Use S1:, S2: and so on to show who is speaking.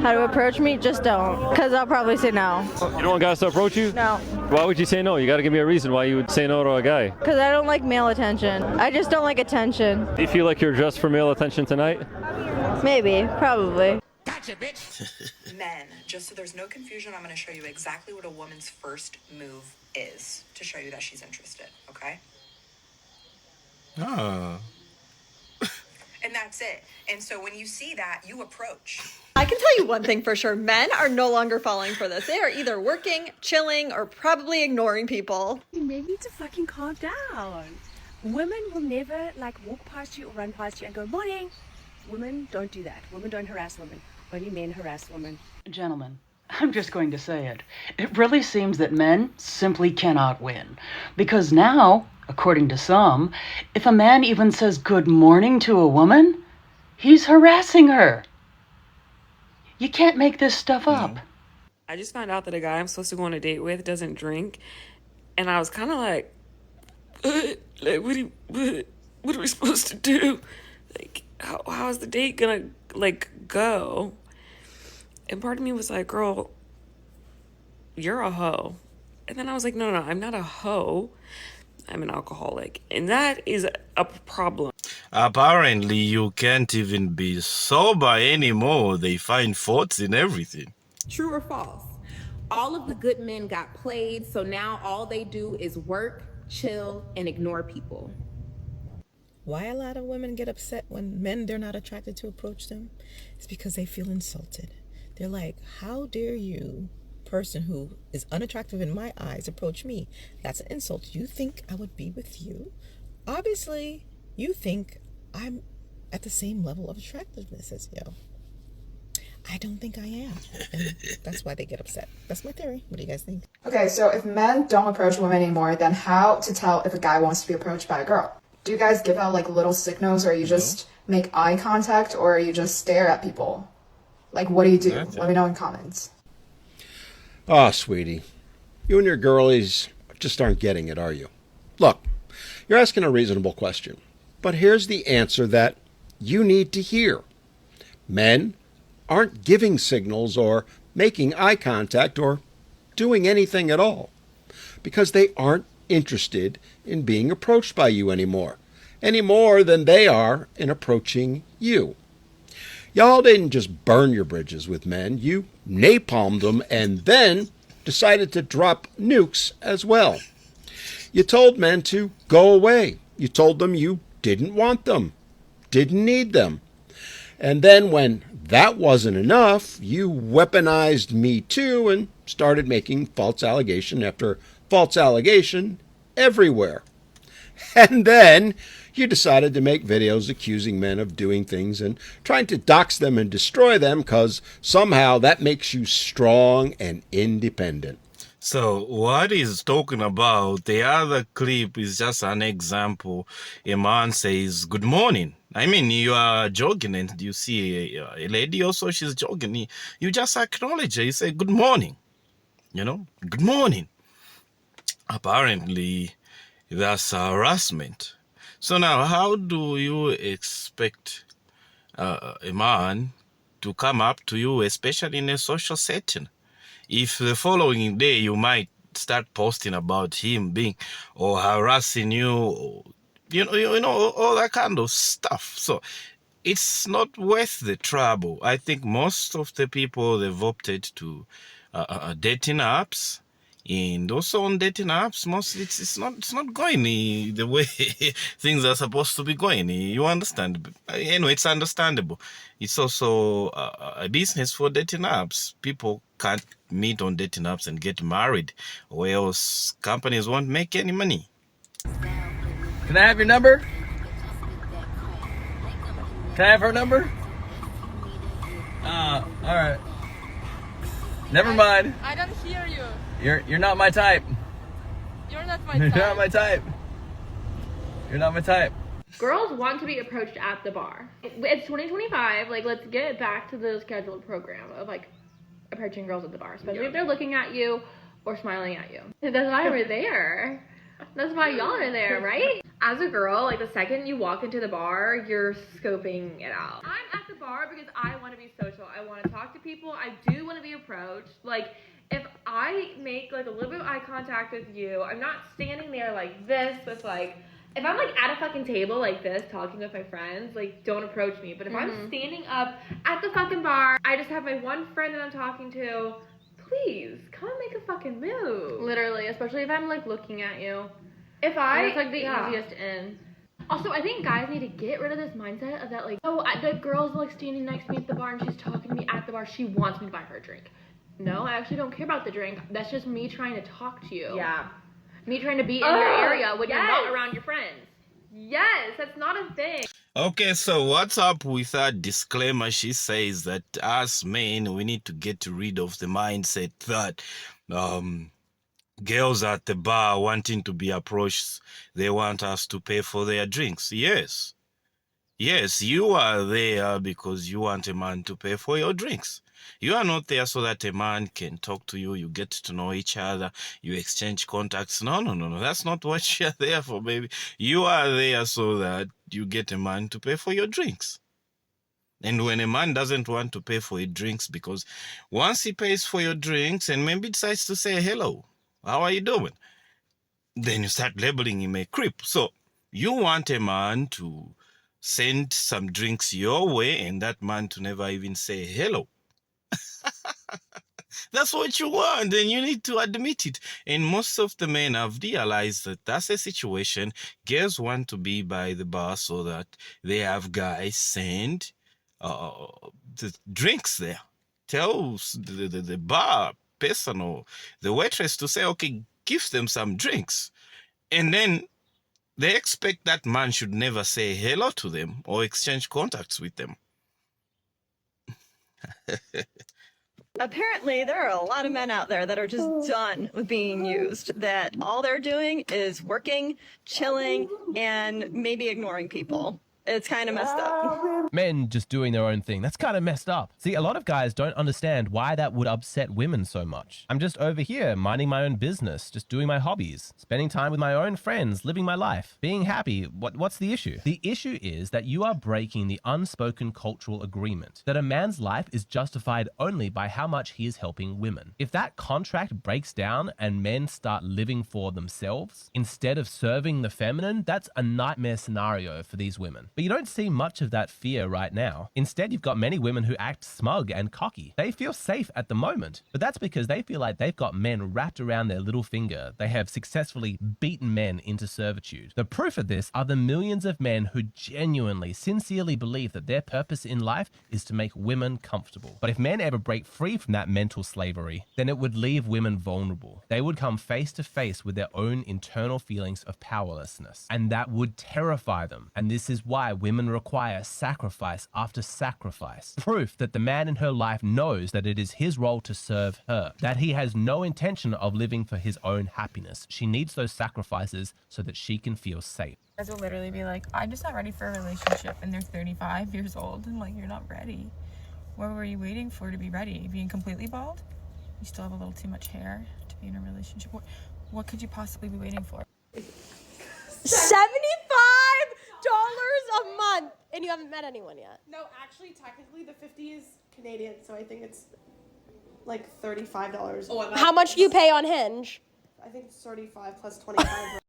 S1: how to approach me, just don't. Because I'll probably say no.
S2: You don't want guys to approach you?
S1: No.
S2: Why would you say no? You got to give me a reason why you would say no to a guy.
S1: Because I don't like male attention. I just don't like attention.
S2: Do you feel like you're dressed for male attention tonight?
S1: Maybe. Probably.
S3: Gotcha, bitch. Men, just so there's no confusion, I'm going to show you exactly what a woman's first move is to show you that she's interested, okay?
S4: Ah.
S3: And that's it. And so when you see that, you approach.
S5: I can tell you one thing for sure. Men are no longer falling for this. They are either working, chilling, or probably ignoring people.
S6: You need to fucking calm down. Women will never walk past you or run past you and go, morning. Women don't do that. Women don't harass women. Only men harass women.
S7: Gentlemen, I'm just going to say it. It really seems that men simply cannot win. Because now, according to some, if a man even says good morning to a woman, he's harassing her. You can't make this stuff up.
S8: I just found out that a guy I'm supposed to go on a date with doesn't drink. And I was kind of like, what are we supposed to do? How is the date gonna, go? And part of me was like, girl, you're a hoe. And then I was like, no, I'm not a hoe. I'm an alcoholic. And that is a problem.
S4: Apparently, you can't even be sober anymore. They find faults in everything.
S9: True or false? All of the good men got played, so now all they do is work, chill, and ignore people.
S10: Why a lot of women get upset when men they're not attracted to approach them? It's because they feel insulted. They're like, how dare you, person who is unattractive in my eyes, approach me? That's an insult. You think I would be with you? Obviously, you think I'm at the same level of attractiveness as you. I don't think I am. And that's why they get upset. That's my theory. What do you guys think?
S11: Okay, so if men don't approach women anymore, then how to tell if a guy wants to be approached by a girl? Do you guys give out little signals, or you just make eye contact, or you just stare at people? What do you do? Let me know in comments.
S12: Oh, sweetie. You and your girlies just aren't getting it, are you? Look, you're asking a reasonable question, but here's the answer that you need to hear. Men aren't giving signals or making eye contact or doing anything at all because they aren't interested in being approached by you anymore, any more than they are in approaching you. Y'all didn't just burn your bridges with men, you napalmed them and then decided to drop nukes as well. You told men to go away. You told them you didn't want them, didn't need them. And then when that wasn't enough, you weaponized Me Too and started making false allegation after false allegation everywhere. And then you decided to make videos accusing men of doing things and trying to dox them and destroy them because somehow that makes you strong and independent.
S4: So what he's talking about, the other clip is just an example. A man says, good morning. I mean, you are jogging and you see a lady also, she's jogging. You just acknowledge her. You say, good morning. Good morning. Apparently, that's harassment. So now, how do you expect a man to come up to you, especially in a social setting? If the following day you might start posting about him being or harassing you, or, all that kind of stuff. So it's not worth the trouble. I think most of the people, they've opted to dating apps. And also on dating apps, mostly it's not going the way things are supposed to be going. You understand? Anyway, it's understandable. It's also a business for dating apps. People can't meet on dating apps and get married, or else companies won't make any money.
S13: Can I have your number? Can I have her number? All right. Never mind.
S14: I don't hear you.
S13: You're not my type.
S14: You're not my
S13: You're
S14: type.
S13: not my type. You're not my type.
S15: Girls want to be approached at the bar. It's 2025. Let's get back to the scheduled program of approaching girls at the bar, especially if they're looking at you or smiling at you. That's why we're there. That's why y'all are there, right? As a girl, like the second you walk into the bar, you're scoping it out. I'm at the bar because I want to be social. I want to talk to people. I do want to be approached. Like, if I make like a little bit of eye contact with you, I'm not standing there like this with like, if I'm like at a fucking table like this talking with my friends, like don't approach me. But if I'm standing up at the fucking bar, I just have my one friend that I'm talking to, please come and make a fucking move. Literally, especially if I'm like looking at you. If I, that's like the easiest in. Also, I think guys need to get rid of this mindset of that like, oh, the girl's like standing next to me at the bar and she's talking to me at the bar. She wants me to buy her a drink. No, I actually don't care about the drink. That's just me trying to talk to you. Yeah. Me trying to be in your area when you're not around your friends. Yes, that's not a thing.
S4: Okay, so what's up with that disclaimer? She says that us men, we need to get rid of the mindset that girls at the bar wanting to be approached, they want us to pay for their drinks. Yes. Yes, you are there because you want a man to pay for your drinks. You are not there so that a man can talk to you, you get to know each other, you exchange contacts. No. That's not what you're there for, baby. You are there so that you get a man to pay for your drinks. And when a man doesn't want to pay for your drinks, because once he pays for your drinks and maybe decides to say, hello, how are you doing? Then you start labeling him a creep. So you want a man to send some drinks your way and that man to never even say hello. That's what you want, and you need to admit it. And most of the men have realized that that's a situation. Girls want to be by the bar so that they have guys send the drinks there. Tell the bar person or the waitress to say, okay, give them some drinks. And then they expect that man should never say hello to them or exchange contacts with them.
S5: Apparently, there are a lot of men out there that are just done with being used, that all they're doing is working, chilling, and maybe ignoring people. It's kind of messed up.
S16: Men just doing their own thing. That's kind of messed up. See, a lot of guys don't understand why that would upset women so much. I'm just over here minding my own business, just doing my hobbies, spending time with my own friends, living my life, being happy. What's the issue? The issue is that you are breaking the unspoken cultural agreement that a man's life is justified only by how much he is helping women. If that contract breaks down and men start living for themselves instead of serving the feminine, that's a nightmare scenario for these women. But you don't see much of that fear right now. Instead, you've got many women who act smug and cocky. They feel safe at the moment, but that's because they feel like they've got men wrapped around their little finger. They have successfully beaten men into servitude. The proof of this are the millions of men who genuinely, sincerely believe that their purpose in life is to make women comfortable. But if men ever break free from that mental slavery, then it would leave women vulnerable. They would come face to face with their own internal feelings of powerlessness, and that would terrify them. And this is why women require sacrifice after sacrifice. Proof that the man in her life knows that it is his role to serve her, that he has no intention of living for his own happiness. She needs those sacrifices so that she can feel safe.
S14: Guys will literally be like, I'm just not ready for a relationship, and they're 35 years old, and like, you're not ready. What were you waiting for to be ready? Being completely bald? You still have a little too much hair to be in a relationship? What could you possibly be waiting for?
S17: $75 a month, and you haven't met anyone yet.
S18: No, actually, technically, the 50 is Canadian, so I think it's like $35.
S17: How much do you pay on Hinge?
S18: I think it's 35 plus 25.